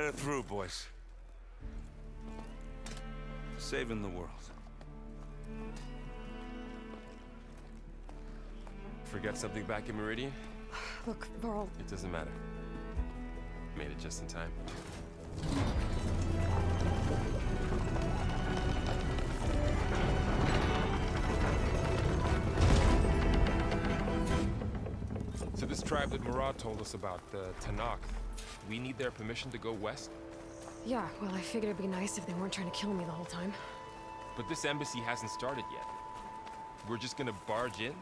it through, boys. Saving the world. Forget something back in Meridian? Look, Varl. It doesn't matter. Made it just in time. So this tribe that Murad told us about, the Tanakh, we need their permission to go west? Yeah, well, I figured it'd be nice if they weren't trying to kill me the whole time. But this embassy hasn't started yet. We're just gonna barge in?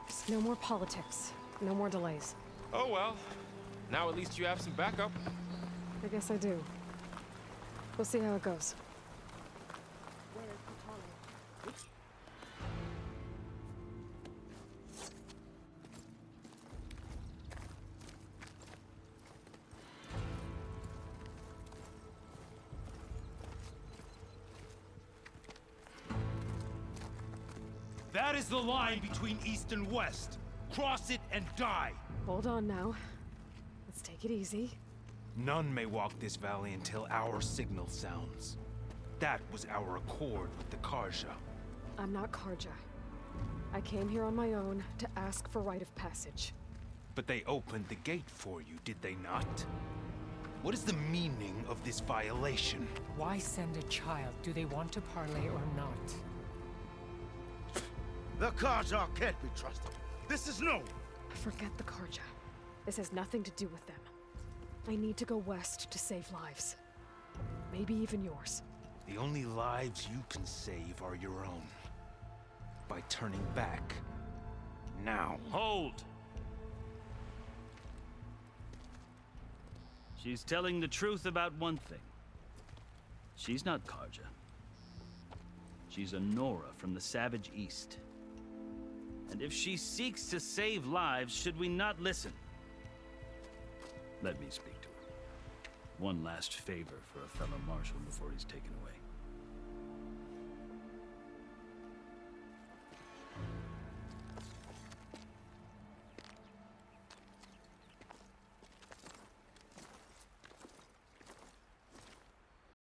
Just no more politics. No more delays. Oh well. Now at least you have some backup. I guess I do. We'll see how it goes. That is the line between East and West. Cross it and die. Hold on now. Let's take it easy. None may walk this valley until our signal sounds. That was our accord with the Karja. I'm not Karja. I came here on my own to ask for rite of passage. But they opened the gate for you, did they not? What is the meaning of this violation? Why send a child? Do they want to parley or not? The Karja can't be trusted. This is no. Forget the Karja. This has nothing to do with them. I need to go west to save lives. Maybe even yours. The only lives you can save are your own. By turning back. Now. Hold! She's telling the truth about one thing. She's not Karja. She's a Nora from the Savage East. And if she seeks to save lives, should we not listen? Let me speak to her. One last favor for a fellow marshal before he's taken away.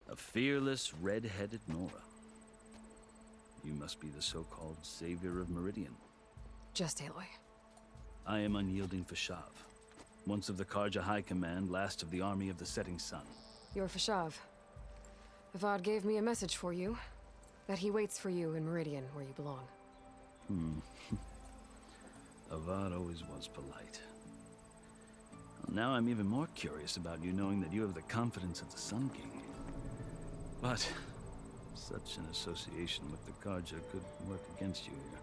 A fearless, red-headed Nora. You must be the so-called savior of Meridian. Just Aloy. I am unyielding Fashav. Once of the Karja High Command, last of the army of the Setting Sun. You're Fashav. Avad gave me a message for you. That he waits for you in Meridian, where you belong. Avad always was polite. Well, now I'm even more curious about you knowing that you have the confidence of the Sun King. But such an association with the Karja could work against you here,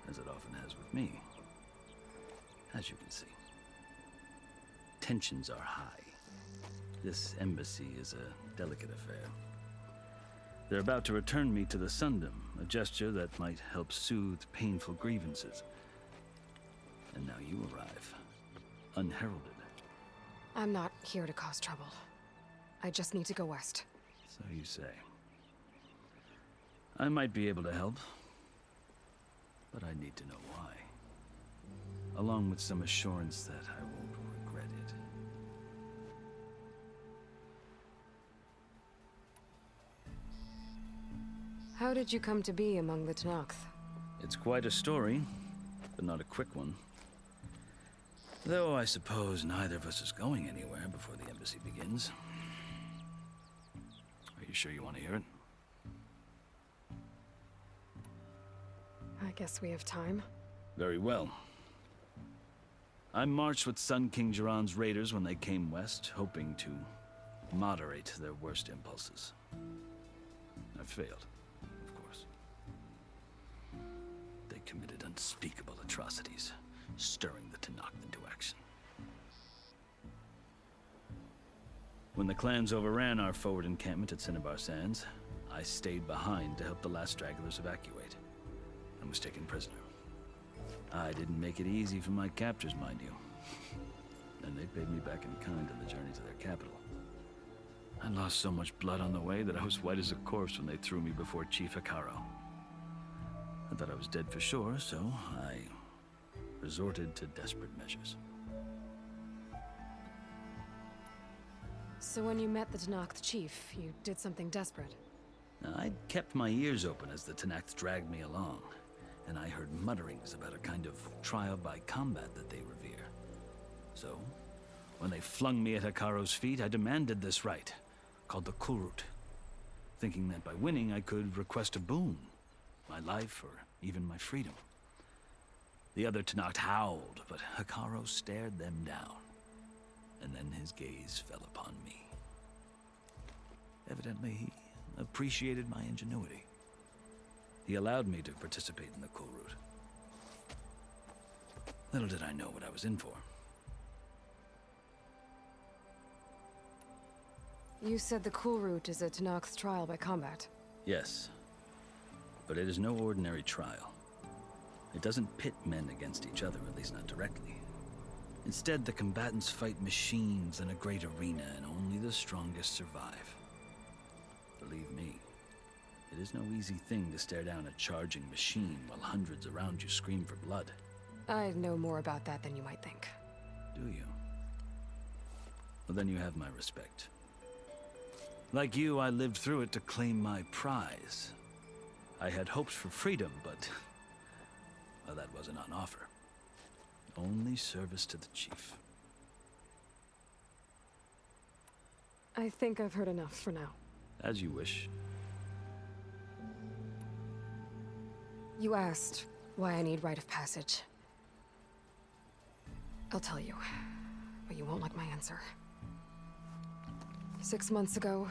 as it often has with me. As you can see, tensions are high. This embassy is a delicate affair. They're about to return me to the Sundom, a gesture that might help soothe painful grievances. And now you arrive, unheralded. I'm not here to cause trouble. I just need to go west. So you say. I might be able to help, but I need to know why. Along with some assurance that I won't regret it. How did you come to be among the Tanakh? It's quite a story, but not a quick one. Though I suppose neither of us is going anywhere before the embassy begins. Are you sure you want to hear it? I guess we have time. Very well. I marched with Sun King Jiran's raiders when they came west, hoping to moderate their worst impulses. I failed, of course. They committed unspeakable atrocities, stirring the Tanakh into action. When the clans overran our forward encampment at Cinnabar Sands, I stayed behind to help the last stragglers evacuate, and was taken prisoner. I didn't make it easy for my captors, mind you. And they paid me back in kind on the journey to their capital. I lost so much blood on the way that I was white as a corpse when they threw me before Chief Hikaro. I thought I was dead for sure, so I resorted to desperate measures. So when you met the Tenakth chief, you did something desperate. Now, I'd kept my ears open as the Tenakth dragged me along, and I heard mutterings about a kind of trial by combat that they revere. So, when they flung me at Hikaru's feet, I demanded this right, called the Kulrut, thinking that by winning I could request a boon, my life or even my freedom. The other Tenakth howled, but Hikaru stared them down, and then his gaze fell upon me. Evidently, he appreciated my ingenuity. He allowed me to participate in the Kulrut. Little did I know what I was in for. You said the Kulrut is a Tenakth's trial by combat. Yes, but it is no ordinary trial. It doesn't pit men against each other, at least not directly. Instead, the combatants fight machines in a great arena, and only the strongest survive. Believe me, it is no easy thing to stare down a charging machine while hundreds around you scream for blood. I know more about that than you might think. Do you? Well, then you have my respect. Like you, I lived through it to claim my prize. I had hopes for freedom, but well, that wasn't on offer. Only service to the chief. I think I've heard enough for now. As you wish. You asked why I need rite of passage. I'll tell you, but you won't like my answer. 6 months ago,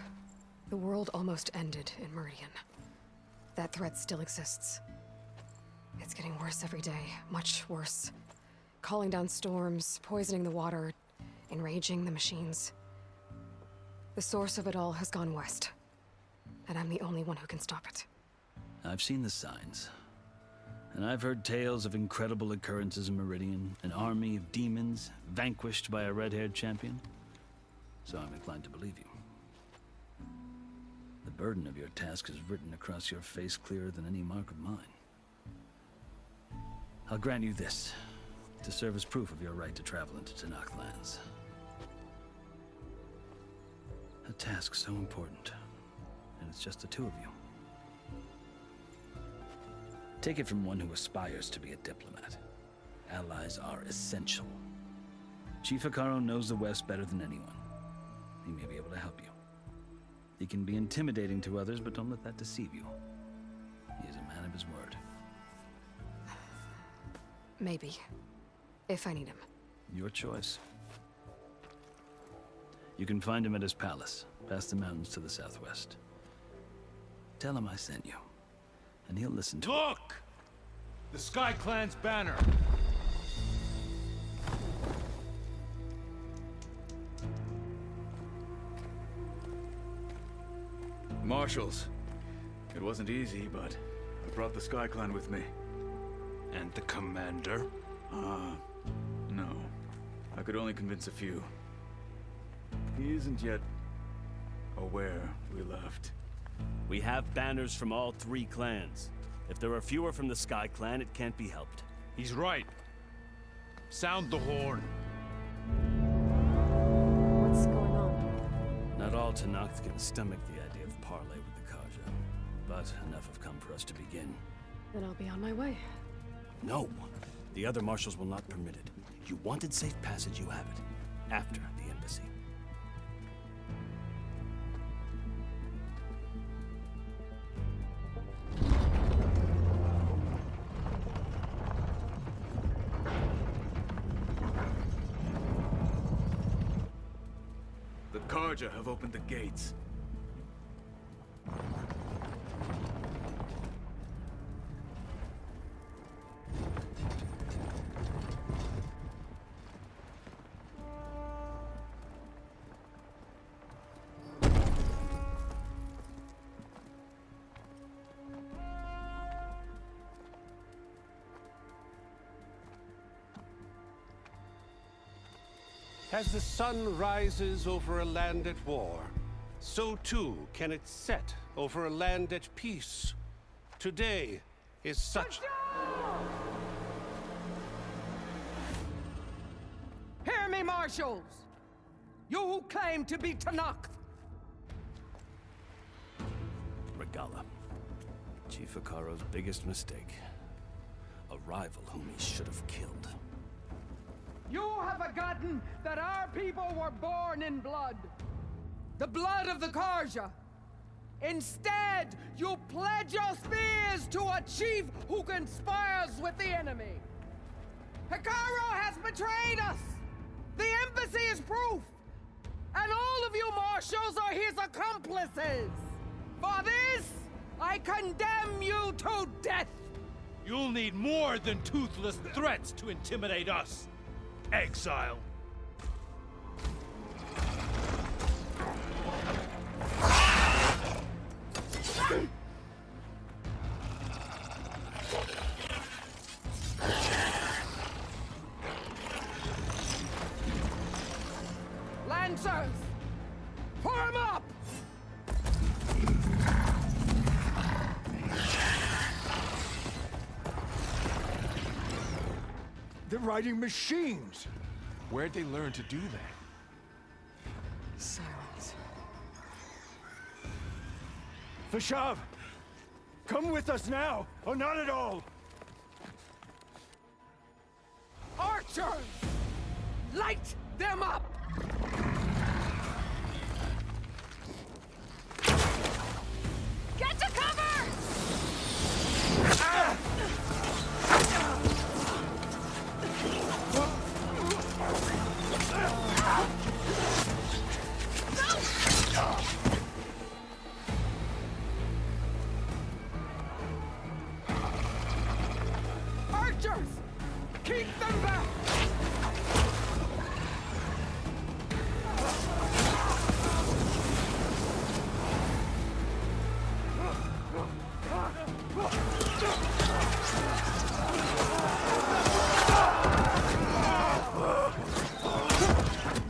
the world almost ended in Meridian. That threat still exists. It's getting worse every day, much worse. Calling down storms, poisoning the water, enraging the machines. The source of it all has gone west, and I'm the only one who can stop it. I've seen the signs. And I've heard tales of incredible occurrences in Meridian, an army of demons vanquished by a red-haired champion. So I'm inclined to believe you. The burden of your task is written across your face clearer than any mark of mine. I'll grant you this, to serve as proof of your right to travel into Tenakth lands. A task so important, and it's just the two of you. Take it from one who aspires to be a diplomat. Allies are essential. Chief Hikaru knows the West better than anyone. He may be able to help you. He can be intimidating to others, but don't let that deceive you. He is a man of his word. Maybe. If I need him. Your choice. You can find him at his palace, past the mountains to the southwest. Tell him I sent you, and he'll listen to Look! The Sky Clan's banner! Marshals. It wasn't easy, but I brought the Sky Clan with me. And the commander? No. I could only convince a few. He isn't yet aware we left. We have banners from all 3 clans. If there are fewer from the Sky Clan, it can't be helped. He's right. Sound the horn. What's going on? Not all Tenakth can stomach the idea of parley with the Karja, but enough have come for us to begin. Then I'll be on my way. No! The other marshals will not permit it. You wanted safe passage, you have it. After the embassy. The Karja have opened the gates. As the sun rises over a land at war, so too can it set over a land at peace. Today is such... Hear me, marshals! You who claim to be Tanakh! Regala. Chief Hikaru's biggest mistake. A rival whom he should have killed. You have forgotten that our people were born in blood. The blood of the Karja. Instead, you pledge your spears to a chief who conspires with the enemy. Hikaru has betrayed us! The embassy is proof! And all of you marshals are his accomplices! For this, I condemn you to death! You'll need more than toothless threats to intimidate us. Exile. Lancers! Form up! They're riding machines! Where'd they learn to do that? Silence. Vashav! Come with us now, or not at all! Archers! Light them up! Get to cover! Archers! Keep them back!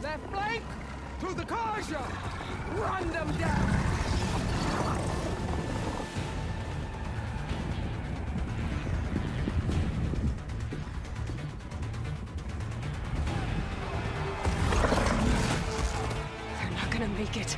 Left flank! To the Karja! Run them down! They're not gonna make it.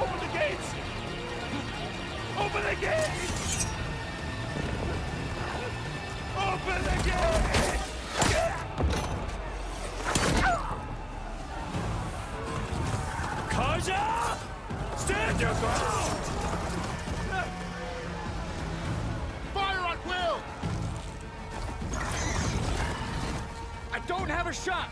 Open the gates! Open the gates! Open the gates! Karja! Stand your ground! Fire at will! I don't have a shot!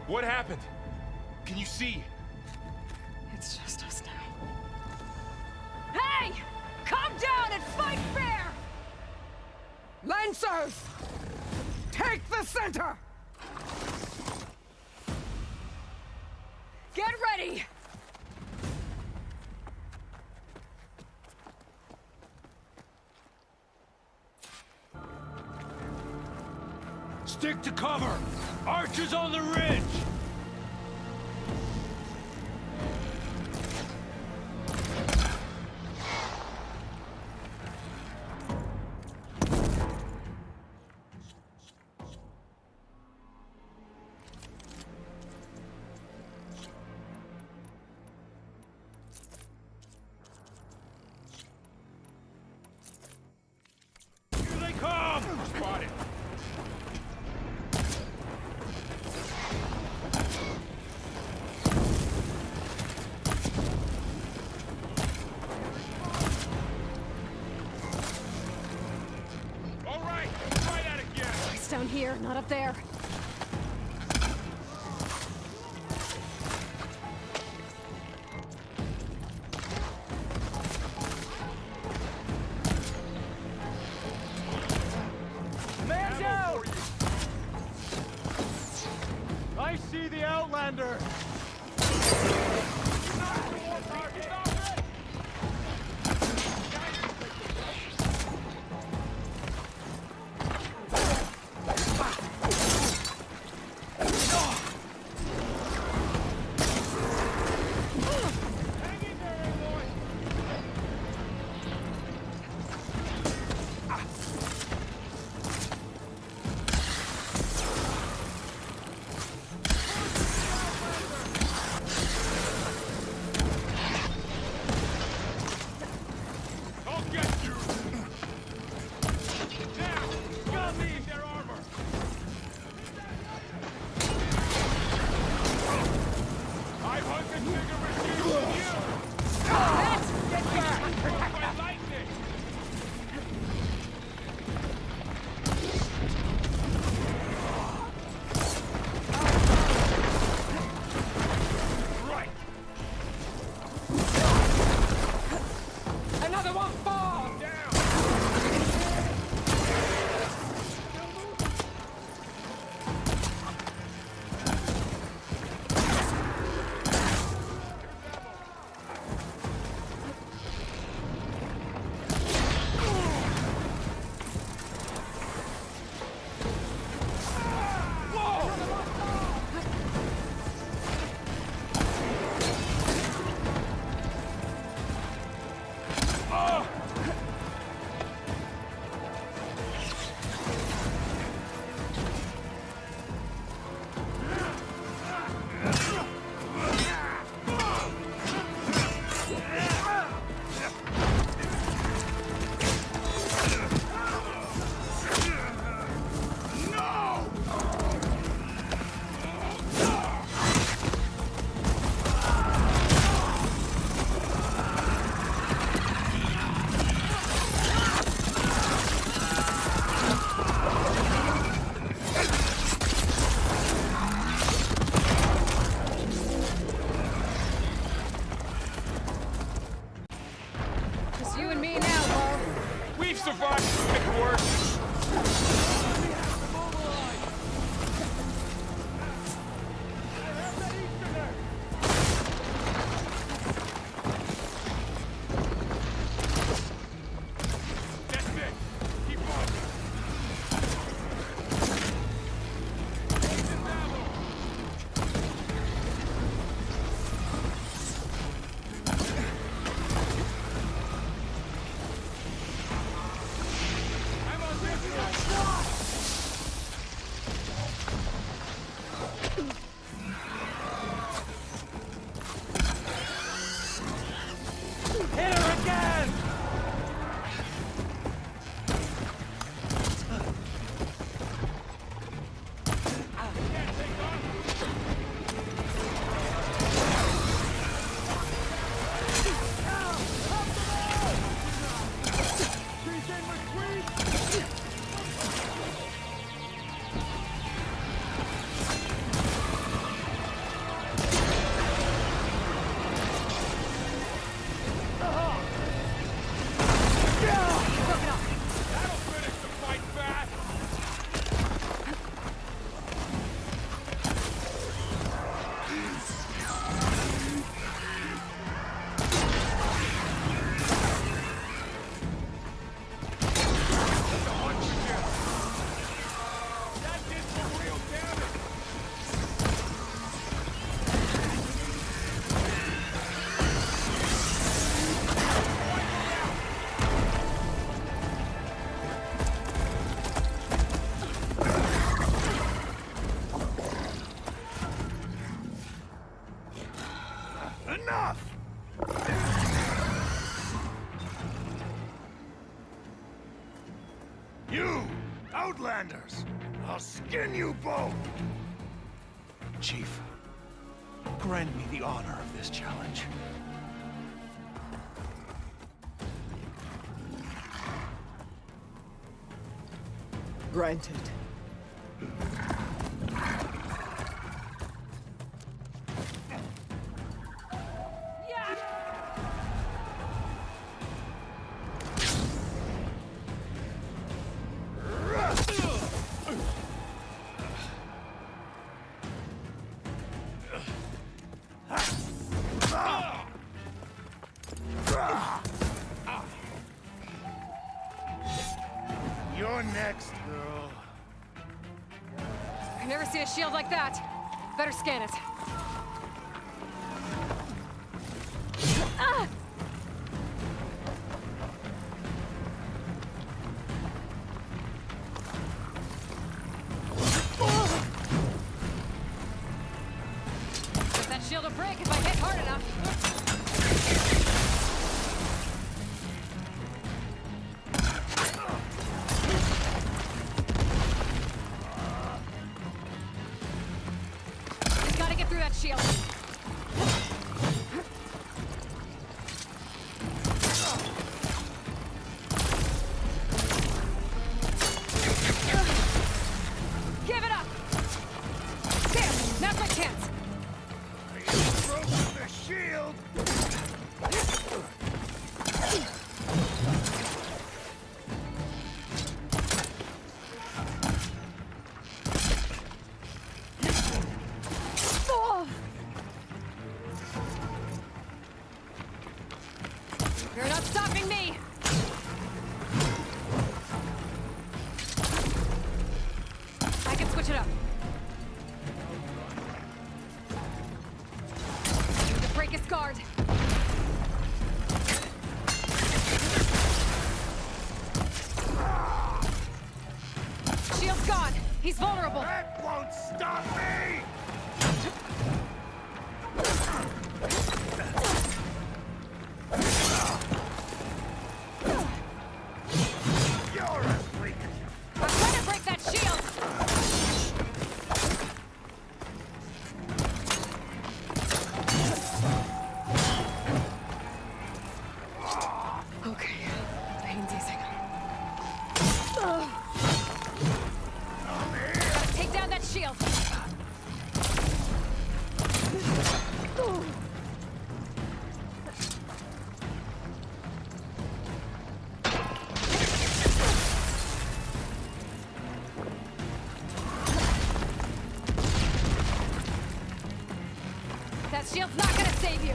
What happened? Can you see? It's just us now. Hey! Calm down and fight fair! Lancers! Take the center! Get ready! Stick to cover! Archers on the ridge! Here they come! Spotted. It's down here, not up there. Chief survived. Make it worse. That's it. Keep on. Hit her again! That'll finish the fight fast. That's a hunch again. That did some real damage. Enough! You, Outlanders! I'll skin you both! Chief, grant me the honor of this challenge. Granted. You're next, girl. I've never seen a shield like that. Better scan it. Ah! That shield will break if I hit hard enough. We gotta get through that shield. Give it up! There! Now's my chance! Broken the shield! Oh! You're not stopping me! I can switch it up. The break is guard. Shield's gone. He's vulnerable. That won't stop me! You're as weak as you. I'm trying to break that shield. Okay, pain's easing. Gotta take down that shield. shield's not gonna save you!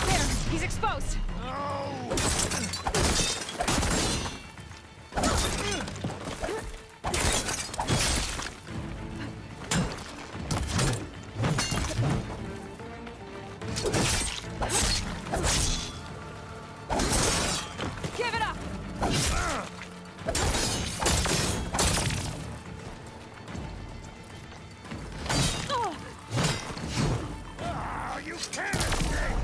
There, he's exposed! Give it up! You can't escape!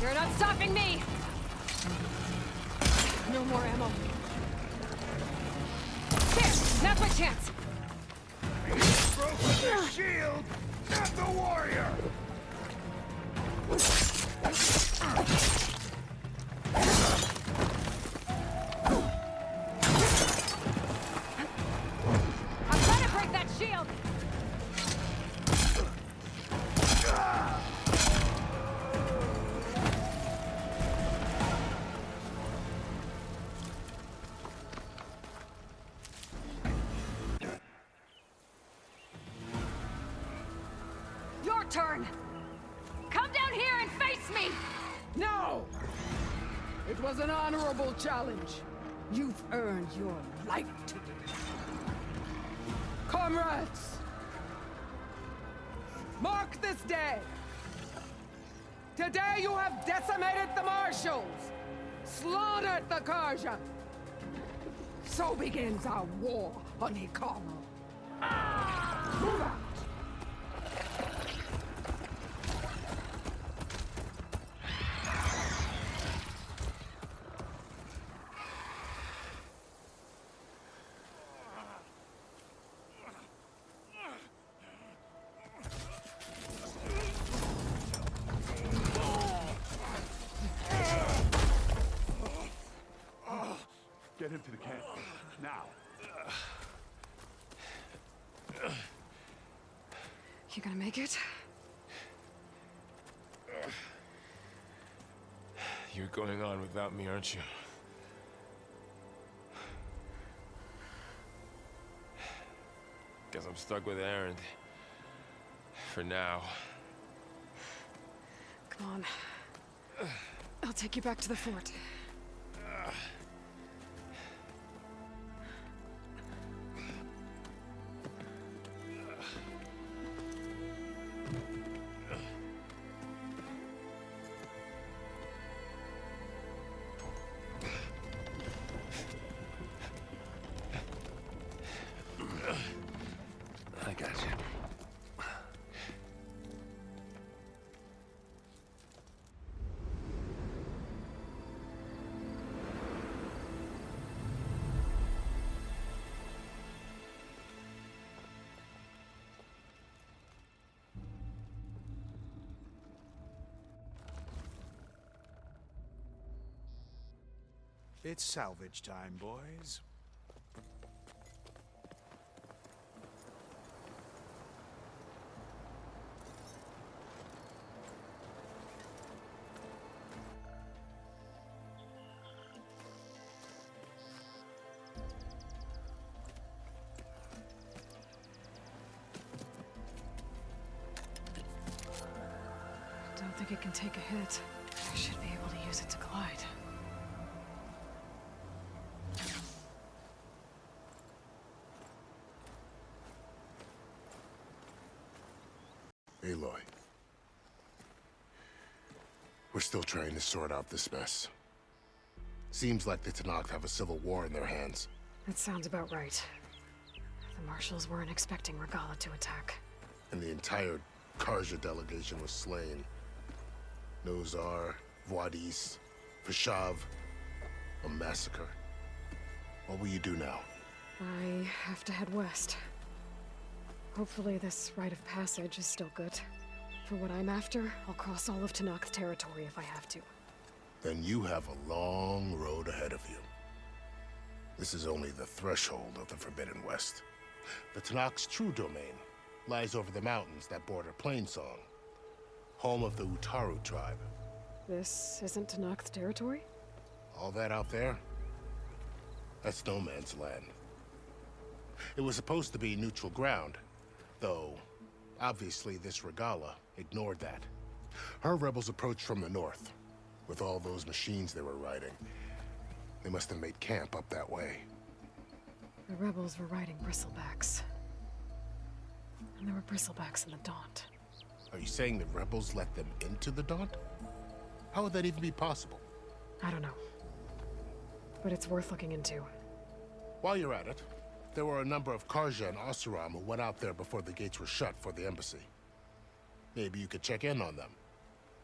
You're not stopping me! No more ammo. There! Now's my chance! Broke with the shield, not the warrior! I'm trying to break that shield! Your turn! Come down here and face me! No! It was an honorable challenge. You've earned your life today. Comrades! Mark this day! Today you have decimated the Marshals! Slaughtered the Karja! So begins our war on Hikaru. Move out! Get him to the camp. Now. You gonna make it? You're going on without me, aren't you? Guess I'm stuck with Erend. For now. Come on. I'll take you back to the fort. I got you. It's salvage time, boys. Don't think it can take a hit. I should be able to use it to glide. Aloy. We're still trying to sort out this mess. Seems like the Tenakth have a civil war in their hands. That sounds about right. The Marshals weren't expecting Regala to attack. And the entire Karja delegation was slain. Nozar, Voidis, Vashav. A massacre. What will you do now? I have to head west. Hopefully this rite of passage is still good. For what I'm after, I'll cross all of Tenakth territory if I have to. Then you have a long road ahead of you. This is only the threshold of the Forbidden West. The Tenakth's true domain lies over the mountains that border Plainsong. home of the Utaru tribe. This isn't Tenakth territory? All that out there? That's no man's land. It was supposed to be neutral ground, though obviously this Regala ignored that. Her rebels approached from the north, with all those machines they were riding. They must have made camp up that way. The rebels were riding bristlebacks. And there were bristlebacks in the Daunt. Are you saying the rebels let them into the Daunt? How would that even be possible? I don't know. But it's worth looking into. While you're at it, there were a number of Karja and Oseram who went out there before the gates were shut for the embassy. Maybe you could check in on them.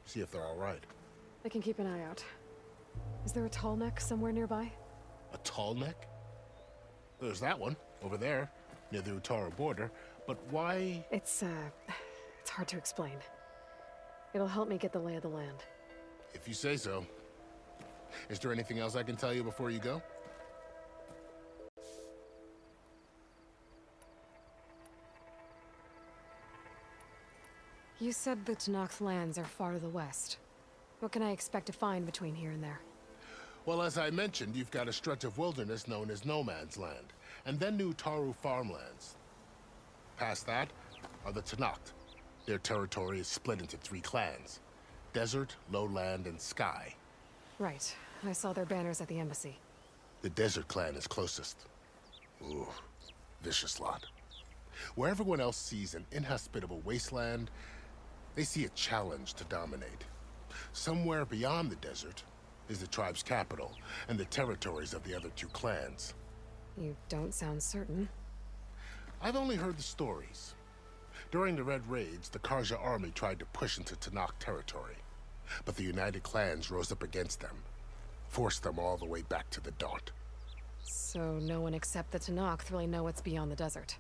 See if they're all right. I can keep an eye out. Is there a tall neck somewhere nearby? A tall neck? There's that one, over there, near the Utaru border. But why? It's hard to explain. It'll help me get the lay of the land. If you say so. Is there anything else I can tell you before you go? You said the Tenakth lands are far to the west. What can I expect to find between here and there? Well, as I mentioned, you've got a stretch of wilderness known as No Man's Land, and then new Utaru farmlands. Past that are the Tenakth. Their territory is split into 3 clans: Desert, Lowland, and Sky. Right. I saw their banners at the embassy. The Desert clan is closest. Ooh, vicious lot. Where everyone else sees an inhospitable wasteland, they see a challenge to dominate. Somewhere beyond the desert is the tribe's capital and the territories of the other 2 clans. You don't sound certain. I've only heard the stories. During the Red Raids, the Karja army tried to push into Tenakth territory, but the United Clans rose up against them, forced them all the way back to the Daunt. So no one except the Tenakth really know what's beyond the desert.